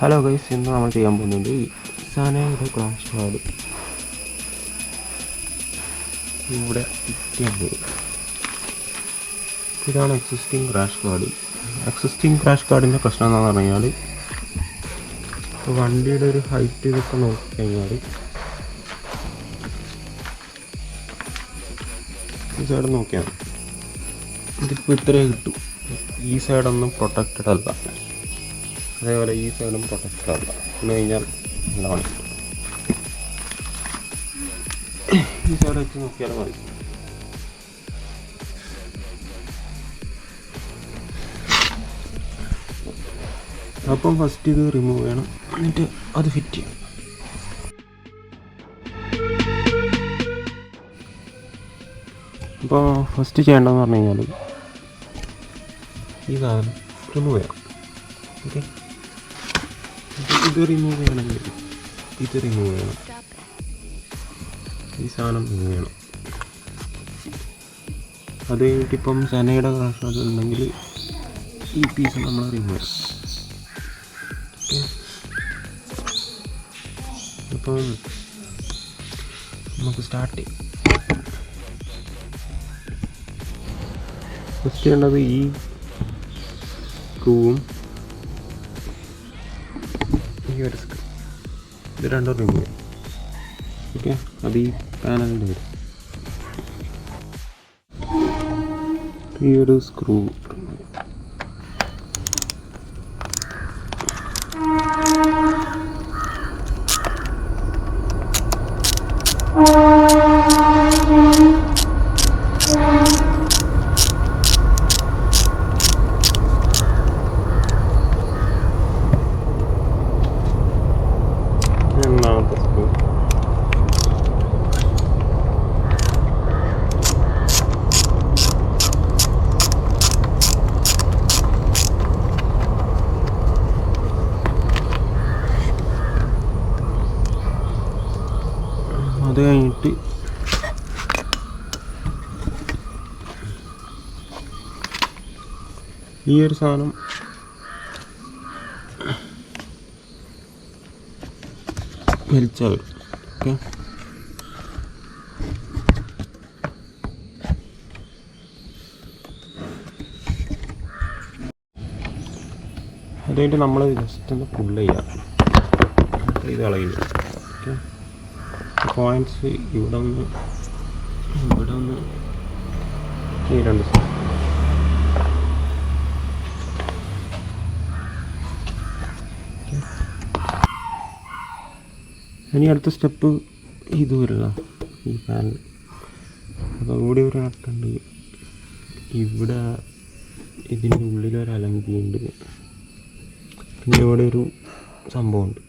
Hello guys, ഇന്ന് നമ്മൾ ചെയ്യാൻ പോകുന്നത് സനയുടെ ക്രാഷ് കാർഡ് ഇവിടെ ചെയ്യാൻ പോകും. ഇതാണ് existing crash card. Existing crash കാർഡിൻ്റെ പ്രശ്നം എന്താണെന്ന് പറഞ്ഞാൽ, വണ്ടിയുടെ ഒരു ഹൈറ്റ് ഇതൊക്കെ നോക്കിക്കഴിഞ്ഞാൽ ഈ സൈഡ് നോക്കിയാൽ ഇതിപ്പോൾ ഇത്രയേ കിട്ടും. ഈ സൈഡൊന്നും പ്രൊട്ടക്റ്റഡ് അല്ല, അതേപോലെ ഈ സൈഡും പ്രൊട്ടക്റ്റഡ് അല്ല. എന്ന് കഴിഞ്ഞാൽ നല്ല പണി. ഈ സൈഡ് വെച്ച് നോക്കിയാൽ മതി. അപ്പം ഫസ്റ്റ് ഇത് റിമൂവ് ചെയ്യണം, എന്നിട്ട് അത് ഫിറ്റ് ചെയ്യണം. അപ്പോൾ ഫസ്റ്റ് ചെയ്യേണ്ടതെന്ന് പറഞ്ഞു കഴിഞ്ഞാൽ ഈ സാധനം റിമൂവ് ചെയ്യണം. ഓക്കെ, ഇത് റിമൂവ് ചെയ്യണമെങ്കിൽ ഇത് റിമൂവ് ചെയ്യണം, ഈ സാധനം റിമൂവ് ചെയ്യണം. അത് കഴിഞ്ഞിട്ടിപ്പം സനയുടെ ക്രാഷ് കാർഡ് ഉണ്ടെങ്കിൽ ഈ പീസ് നമ്മൾ റിമൂവ് ചെയ്യണം. അപ്പം നമുക്ക് സ്റ്റാർട്ട് ചെയ്യാം. ഫസ്റ്റ് ചെയ്യേണ്ടത് ഈ സ്ക്രൂവും ഈ ഒരു സ്ക്രൂ, ഇത് രണ്ടും റിമൂവ് ചെയ്യും. ഓക്കെ, അത് ഈ പാനലിൻ്റെ വരും. ഈ ഒരു സ്ക്രൂ അത് കഴിഞ്ഞിട്ട് ഈ ഒരു സാധനം വലിച്ചാൽ വരും. ഓക്കെ, അത് കഴിഞ്ഞിട്ട് നമ്മൾ ജസ്റ്റ് ഒന്ന് പുൾ ചെയ്യാം. ഇത് കളയില്ല. ഓക്കെ, പോയിൻറ്റ്സ് ഇവിടെ ഒന്ന് ഈ രണ്ട് സ്ഥലം. ഇനി അടുത്ത സ്റ്റെപ്പ് ഇത് വരിക, ഈ പാനൽ. അപ്പോൾ ഇവിടെ ഒരു നട്ടുണ്ട്, ഇവിടെ ഇതിൻ്റെ ഉള്ളിലൊരു അലങ്കിയുണ്ട്, പിന്നെ ഇവിടെ ഒരു സംഭവമുണ്ട്.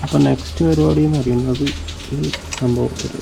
അപ്പോൾ നെക്സ്റ്റ് പരിപാടി എന്ന് പറയുന്നത് ഈ സംഭവം ഒരു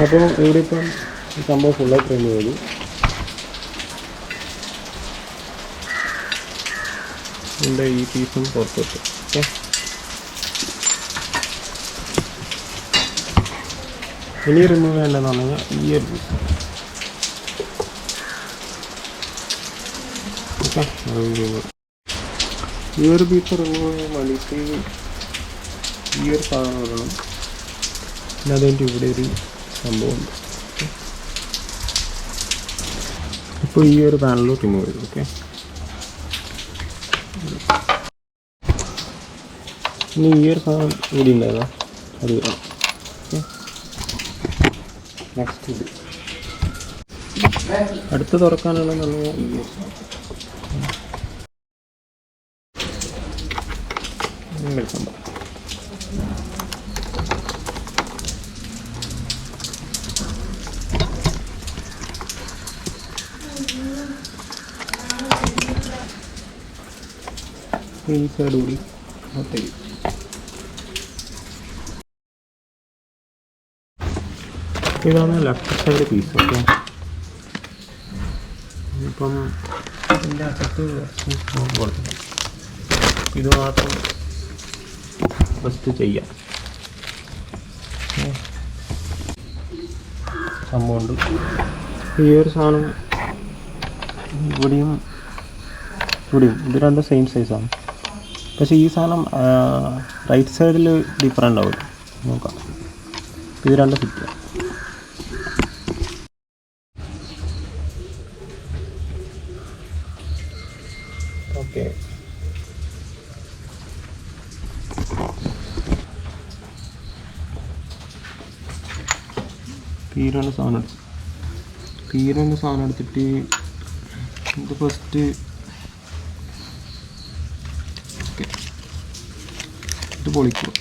അപ്പോൾ ഇവിടെ ഇപ്പം സംഭവം ഫുള്ളായിട്ട് റിമൂവ് ചെയ്തു. ഇതിൻ്റെ ഈ പീസും പുറത്തിട്ട്. ഓക്കെ, ഇനി റിമൂവ് ചെയ്യേണ്ടതെന്ന് പറഞ്ഞു കഴിഞ്ഞാൽ ഈ ഒരു പീസ്. ഓക്കെ, ഈ ഒരു പീസ് റിമൂവ് ചെയ്യാൻ വേണ്ടിയിട്ട് ഈ ഒരു സാധനം ഇടണം. പിന്നെ അതിൻ്റെ ഇവിടെ ഒരു സംഭവമുണ്ട്. ഇപ്പോൾ ഈ ഒരു പാനൽ റിമൂവ് ചെയ്തു. ഓക്കെ, ഇനി ഈ ഒരു സാധനം കൂടി ഉണ്ടായതാ, അത് വേണം. ഓക്കെ, നെക്സ്റ്റ് ഇത് അടുത്ത് തുറക്കാനുള്ളതെന്ന് പറഞ്ഞാൽ ഈ ഒരു സംഭവം. ഈ സൈഡ് കൂടി ഒറ്റയ്ക്ക്. ഇതാണ് ലെഫ്റ്റ് സൈഡ് പീസ്. ഓക്കെ, ഇപ്പം ഇതിൻ്റെ അകത്ത് കൊടുത്തില്ല. ഇത് മാത്രം ഫസ്റ്റ് ചെയ്യാം. സംഭവമുണ്ട്. ഈ ഒരു സാധനം ഇവിടെയും ഇവിടെയും ഇത് രണ്ടും സെയിം സൈസാണ്. പക്ഷേ ഈ സാധനം റൈറ്റ് സൈഡിൽ ഡിഫറൻ്റ് ആവും. നോക്കാം, ഇത് രണ്ടും ഫിറ്റ് ചെയ്യാം. ഓക്കെ, തീരാനുള്ള സാധനം എടുത്തിട്ട് ഇത് ഫസ്റ്റ് ഇത് പൊളിക്കുക.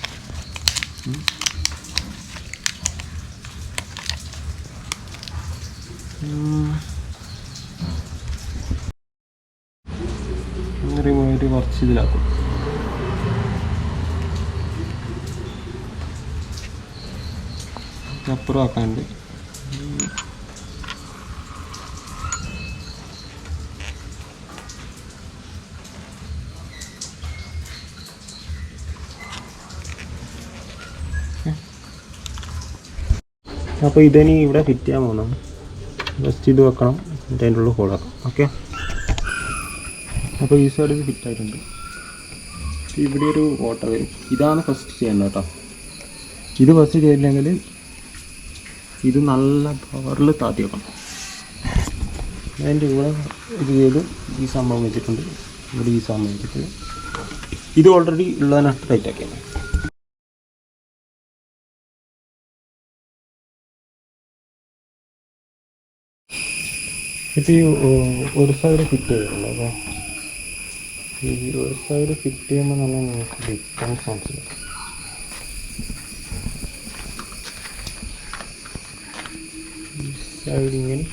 റിമൂവ് കുറച്ച് ഇതിലാക്കും. അപ്പുറം ആക്കാണ്ട് അപ്പോൾ ഇതിനി ഇവിടെ ഫിറ്റ് ചെയ്യാൻ പോകുന്നു. ജസ്റ്റ് ഇത് വെക്കണം, എന്നിട്ട് അതിൻ്റെ ഉള്ളിൽ ഹോളാക്കാം. ഓക്കെ, അപ്പോൾ ഈ സൈഡ് ഇത് ഫിറ്റ് ആയിട്ടുണ്ട്. ഇവിടെ ഒരു വാട്ടർ വരും. ഇതാണ് ഫസ്റ്റ് ചെയ്യേണ്ടത് കേട്ടോ. ഇത് ഫസ്റ്റ് ചെയ്തില്ലെങ്കിൽ ഇത് നല്ല പവറിൽ താത്തി വെക്കണം. അതിൻ്റെ ഇവിടെ ഇത് ചെയ്ത് ഈ സംഭവം വെച്ചിട്ടുണ്ട്. ഇവിടെ ഈ സംഭവം വെച്ചിട്ടുണ്ട്. ഇത് ഓൾറെഡി ഉള്ളതിനകത്ത് ടൈറ്റ് ആക്കിയാണ്. ഇത് ഒരു സൈഡ് ഫിറ്റ് ചെയ്തിട്ടുണ്ട്. അപ്പോൾ ഈ ഒരു സൈഡ് ഫിറ്റ് ചെയ്യുമ്പോൾ തന്നെ നിങ്ങൾക്ക് ഡിഫറൻസ് മനസ്സിലാവും. ഈ സൈഡ് ഇങ്ങനെ,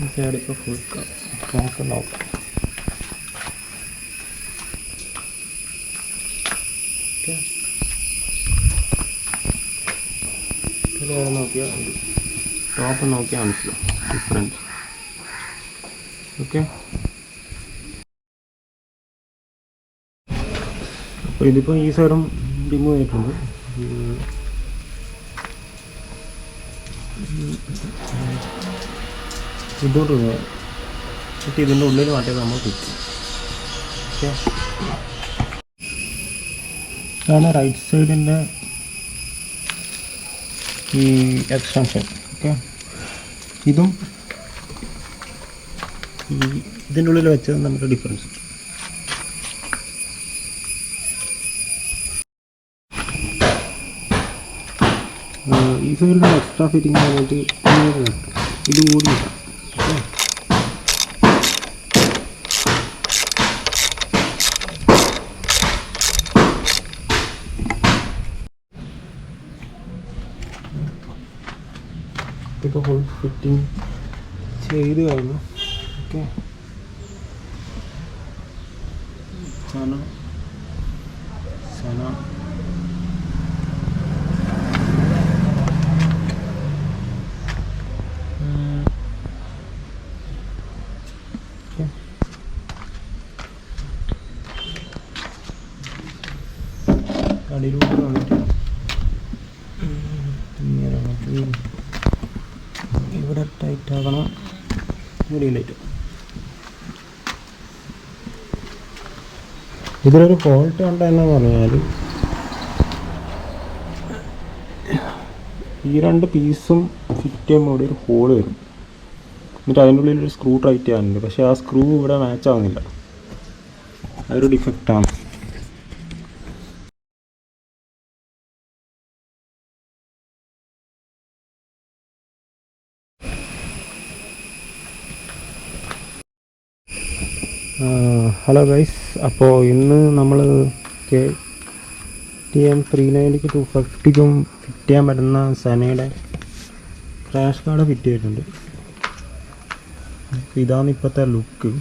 ഈ സൈഡ് ഇപ്പോൾ ഫുൾ നമുക്ക് നോക്കാം. ഇതിൽ നോക്കിയാൽ ടോപ്പ് നോക്കിയാൽ മനസ്സിലാവും ഡിഫറൻസ്. ഓക്കെ, അപ്പോൾ ഇതിപ്പോൾ ഈ സൈഡും റിമൂവ് ചെയ്തിട്ടുണ്ട്. ഇതുകൊണ്ട് പക്ഷേ ഇതിൻ്റെ ഉള്ളിൽ മാറ്റിയത് നമ്മൾ കിട്ടും. ഓക്കെ, ഇതാണ് റൈറ്റ് സൈഡിൻ്റെ ഈ എക്സ്റ്റൻഷൻ. ഓക്കെ, ഇതും ഈ ഇതിൻ്റെ ഉള്ളിൽ വെച്ചത് നമുക്ക് ഡിഫറൻസ്. ഈ സൈഡിൽ എക്സ്ട്രാ ഫിറ്റിംഗ് ആയിട്ട് ഇത് കൂടി ഇടാം. ഇപ്പോൾ ഫുൾ ഫിറ്റിംഗ് ചെയ്ത് കഴിഞ്ഞു. ഓക്കെ, സന അടിയിലൂടെ വന്നിട്ട് ഇങ്ങനെ ഇവിടെ ടൈറ്റ് ആക്കണം. ഇവിടെയിലായിട്ട് ഇതിലൊരു ഫോൾട്ട് ഉണ്ടെന്ന് പറഞ്ഞാൽ ഈ 2 പീസും ഫിറ്റ് ചെയ്യുമ്പോൾ ഇവിടെ ഒരു ഹോൾ വരും. എന്നിട്ട് അതിൻ്റെ ഉള്ളിൽ ഒരു സ്ക്രൂ ടൈറ്റ് ചെയ്യാനുണ്ട്. പക്ഷേ ആ സ്ക്രൂ ഇവിടെ മാച്ച് ആവുന്നില്ല. അതൊരു ഡിഫക്റ്റാണ്. ഹലോ ഗൈസ്, അപ്പോൾ ഇന്ന് നമ്മൾ KTM 390ക്ക് 250ക്കും ഫിറ്റ് ചെയ്യാൻ പറ്റുന്ന സനയുടെ ക്രാഷ് കാർഡ് ഫിറ്റ് ചെയ്തിട്ടുണ്ട്. ഇതാണ് ഇപ്പോഴത്തെ ലുക്ക്.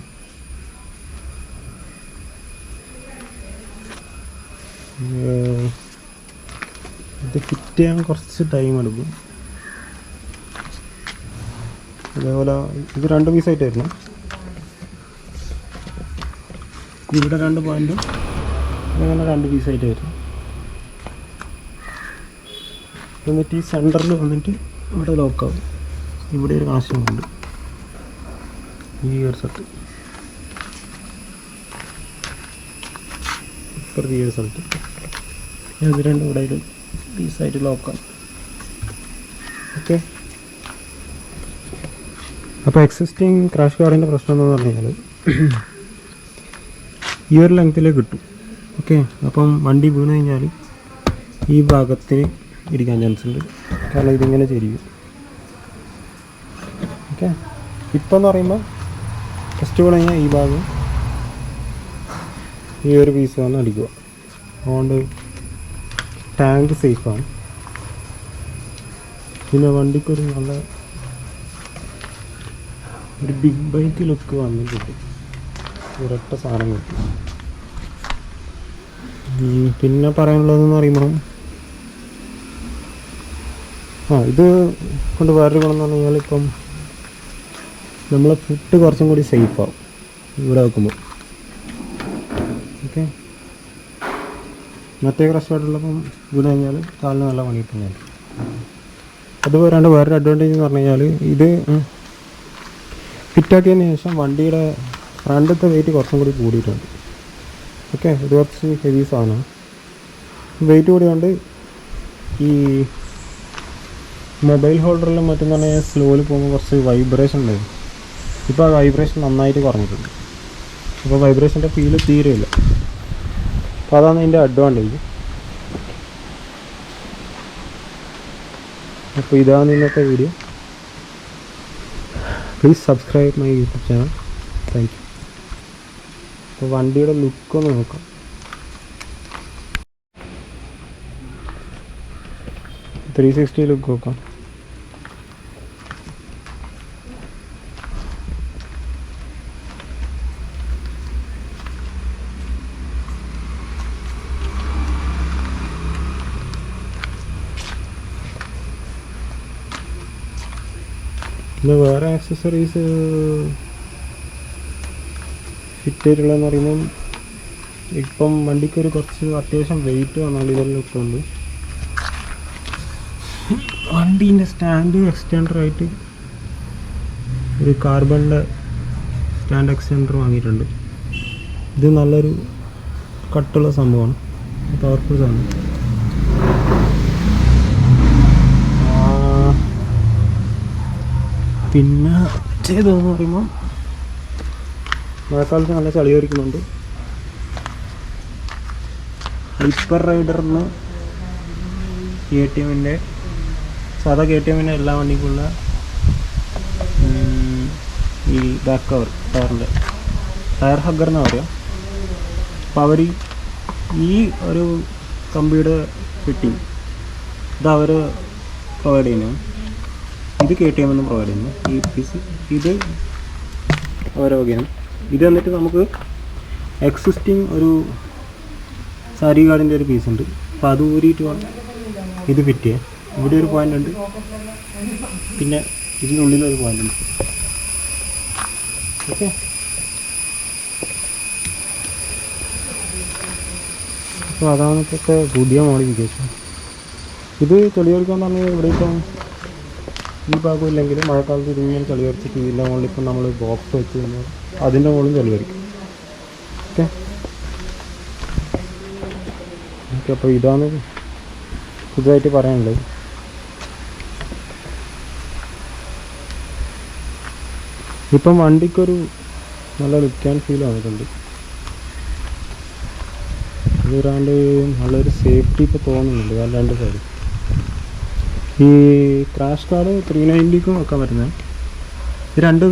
ഇത് ഫിറ്റ് ചെയ്യാൻ കുറച്ച് ടൈം എടുക്കും. അതേപോലെ ഇത് 2 പീസായിട്ടായിരുന്നു. ഇവിടെ 2 പോയിൻറ്റും അങ്ങനെ 2 പീസായിട്ട് വരും. എന്നിട്ട് ഈ സെൻറ്ററിൽ വന്നിട്ട് ഇവിടെ ലോക്കാവും. ഇവിടെ ഒരു കണക്ഷൻ ഉണ്ട്. ഈ ഒരു സ്ഥലത്ത് ഇപ്പുറത്ത് ഈ ഒരു സ്ഥലത്ത് ഇത് 2 ഇവിടെ ഒരു പീസായിട്ട് ലോക്കാവും. ഓക്കെ. അപ്പോൾ എക്സിസ്റ്റിംഗ് ക്രാഷ് കാർഡിൻ്റെ പ്രശ്നം എന്ന് പറഞ്ഞു കഴിഞ്ഞാൽ ഈ ഒരു ലെങ്ത്തിലേ കിട്ടും. ഓക്കെ. അപ്പം വണ്ടി വീണ് കഴിഞ്ഞാൽ ഈ ഭാഗത്തിന് ഇരിക്കാൻ ചാൻസ് ഉണ്ട്. കാരണം ഇതിങ്ങനെ ചെരിയും. ഓക്കെ. ഇപ്പം എന്ന് പറയുമ്പോൾ ഫസ്റ്റ് വീണ് കഴിഞ്ഞാൽ ഈ ഭാഗം ഈ ഒരു പീസ് വന്ന് അടിക്കുക. അതുകൊണ്ട് ടാങ്ക് സേഫാണ്. പിന്നെ വണ്ടിക്കൊരു നല്ല ഒരു ബിഗ് ബൈക്ക് ലുക്ക് വന്നിട്ടുണ്ട്. ഒരൊറ്റ സാധനം കിട്ടും. പിന്നെ പറയാനുള്ളതെന്ന് പറയുമ്പോൾ ഇത് കൊണ്ട് വേറൊരു ഗുണം എന്ന് പറഞ്ഞു കഴിഞ്ഞാൽ ഇപ്പം നമ്മളെ ഫുഡ് കുറച്ചും കൂടി സേഫാവും ഇവിടെ വെക്കുമ്പോൾ. ഓക്കെ. മറ്റേ ക്രഷ് കാർഡുള്ളപ്പം വീണ് കഴിഞ്ഞാൽ കാലിന് നല്ല പണി കിട്ടും. അത് പോരാണ്ട് വേറൊരു അഡ്വാൻറ്റേജ് എന്ന് പറഞ്ഞു കഴിഞ്ഞാൽ ഇത് ഫിറ്റാക്കിയതിന് ശേഷം വണ്ടിയുടെ ഫ്രണ്ടത്തെ വെയിറ്റ് കുറച്ചും കൂടി കൂടിയിട്ടുണ്ട്. ഓക്കെ. ഇത് കുറച്ച് ഹെവി സാധനമാണ്. വെയിറ്റ് കൂടിയുണ്ട്. ഈ മൊബൈൽ ഹോൾഡറിലും മറ്റും തന്നെ സ്ലോയിൽ പോകുമ്പോൾ കുറച്ച് വൈബ്രേഷൻ ഉണ്ടായിരുന്നു. ഇപ്പോൾ ആ വൈബ്രേഷൻ നന്നായിട്ട് കുറഞ്ഞിട്ടുണ്ട്. അപ്പോൾ വൈബ്രേഷൻ്റെ ഫീല് തീരെയില്ല. അപ്പോൾ അതാണ് ഇതിൻ്റെ അഡ്വാൻറ്റേജ്. അപ്പോൾ ഇതാണ് ഇന്നത്തെ video. Please subscribe my YouTube channel. Thank you. അപ്പോൾ വണ്ടിയുടെ ലുക്കൊന്ന് നോക്കാം. ത്രീ 360 ലുക്ക് നോക്കാം. പിന്നെ വേറെ ആക്സസറീസ് ഫിറ്റ് ചെയ്തിട്ടുള്ളതെന്ന് പറയുമ്പം ഇപ്പം വണ്ടിക്കൊരു കുറച്ച് അത്യാവശ്യം വെയിറ്റ് വന്നാൽ ഇതെല്ലാം ഇട്ടുണ്ട്. വണ്ടീൻ്റെ സ്റ്റാൻഡ് എക്സ്റ്റെൻഡറായിട്ട് ഒരു കാർബണിൻ്റെ സ്റ്റാൻഡ് എക്സ്റ്റെൻഡർ വാങ്ങിയിട്ടുണ്ട്. ഇത് നല്ലൊരു കട്ടുള്ള സംഭവമാണ്. പവർഫുൾ സാധനം. പിന്നെ ചെയ്തതെന്ന് പറയുമ്പോൾ മഴക്കാലത്ത് നല്ല ചളി വരിക്കുന്നുണ്ട്. ഹൈപ്പർ റൈഡറിന് KTMൻ്റെ സാധാ KTMൻ്റെ എല്ലാ വണ്ടിക്കുള്ള ഈ ബാക്ക് കവർ ടയറിൻ്റെ ടയർ ഹഗ്ഗർ എന്നാണ് പറയുക. അപ്പോൾ അവർ ഈ ഒരു കമ്പിയുടെ ഫിറ്റിങ് ഇത് അവർ പ്രൊവൈഡ് ചെയ്യുന്നു. ഇത് KTM എന്ന് പ്രൊവൈഡ് ചെയ്യുന്നു. ഈ പീസ് ഇത് ഓരോ വകയാണ്. ഇത് എന്നിട്ട് നമുക്ക് എക്സിസ്റ്റിംഗ് ഒരു സാരി ഗാർഡിൻ്റെ ഒരു പീസുണ്ട്. അപ്പോൾ അത് ഊരിയിട്ട് വേണം ഇത് ഫിറ്റ് ചെയ്യാൻ. ഇവിടെ ഒരു പോയിൻ്റ് ഉണ്ട്. പിന്നെ ഇതിനുള്ളിലൊരു പോയിൻ്റ് ഉണ്ട്. ഓക്കെ. അപ്പോൾ അതാണ് ഇപ്പോഴത്തെ പുതിയ മോഡിഫിക്കേഷൻ. ഇത് ചെളി പറിക്കാൻ പറഞ്ഞാൽ ഇവിടെ ഇപ്പം ഈ ഭാഗം ഇല്ലെങ്കിൽ മഴക്കാലത്ത് ഇതിങ്ങനെ ചെളി പറിച്ചിട്ട് ഇതിൻ്റെ മുകളിൽ ഇപ്പം നമ്മൾ ബോക്സ് വെച്ച് കഴിഞ്ഞാൽ അതിൻ്റെ മുകളിൽ ചെളി പറിക്കും. Okay okay. അപ്പോൾ ഇതാണ് പുതുതായിട്ട് പറയാനുള്ളത്. ഇപ്പം വണ്ടിക്കൊരു നല്ല ലുക്ക് ആൻഡ് ഫീൽ വന്നിട്ടുണ്ട്. അതുകൂടാണ്ട് നല്ലൊരു സേഫ്റ്റി ഇപ്പോൾ തോന്നുന്നുണ്ട്. കാരണം രണ്ട് സൈഡ് ഈ ക്രാഷ് കാർഡ് 390ക്കും ഒക്കെ വരുന്നത്. ഇത് രണ്ട്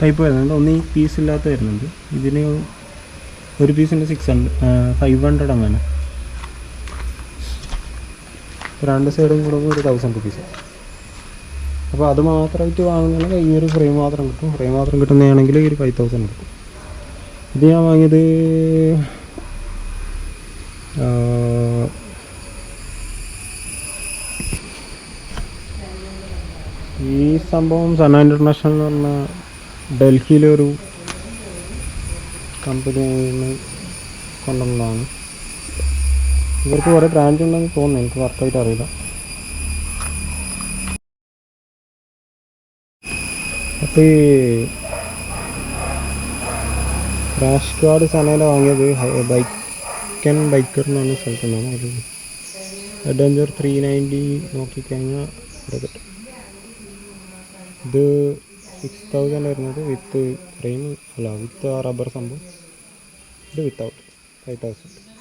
ടൈപ്പ് വരുന്നുണ്ട്. ഒന്ന് ഈ പീസ് ഇല്ലാത്ത വരുന്നുണ്ട്. ഇതിന് ഒരു പീസിൻ്റെ 500 അങ്ങനെ. രണ്ട് സൈഡും കൂടെ ഒരു 1000 റുപ്പീസ്. അപ്പോൾ അത് മാത്രമായിട്ട് വാങ്ങുകയാണെങ്കിൽ ഈ ഒരു ഫ്രെയിം മാത്രം കിട്ടും. ഫ്രെയിം മാത്രം കിട്ടുന്നതാണെങ്കിൽ ഒരു 5000 കിട്ടും. ഇത് ഞാൻ വാങ്ങിയത് ഈ സംഭവം സന ഇൻ്റർനാഷണൽ എന്ന് പറഞ്ഞ ഡൽഹിയിലെ ഒരു കമ്പനിയിൽ നിന്ന് കൊണ്ടുവന്നതാണ്. ഇവർക്ക് കുറേ ബ്രാഞ്ച് ഉണ്ടെന്ന് തോന്നുന്നു, എനിക്ക് കറക്റ്റായിട്ട് അറിയില്ല. അപ്പോൾ ഈ ക്രാഷ് കാർഡ് സനയിൽ വാങ്ങിയത് ബൈക്കർ എന്ന് പറഞ്ഞ സ്ഥലത്തു നിന്നാണ്. ഒരു അഡ്വഞ്ചർ 390 നോക്കിക്കഴിഞ്ഞാൽ ഇവിടെ കിട്ടും. ഇത് 6000 വരുന്നത് വിത്ത് ഫ്രെയിം, അല്ല വിത്ത് റബ്ബർ സംഭവം. ഇത് വിത്തൗട്ട് 5000.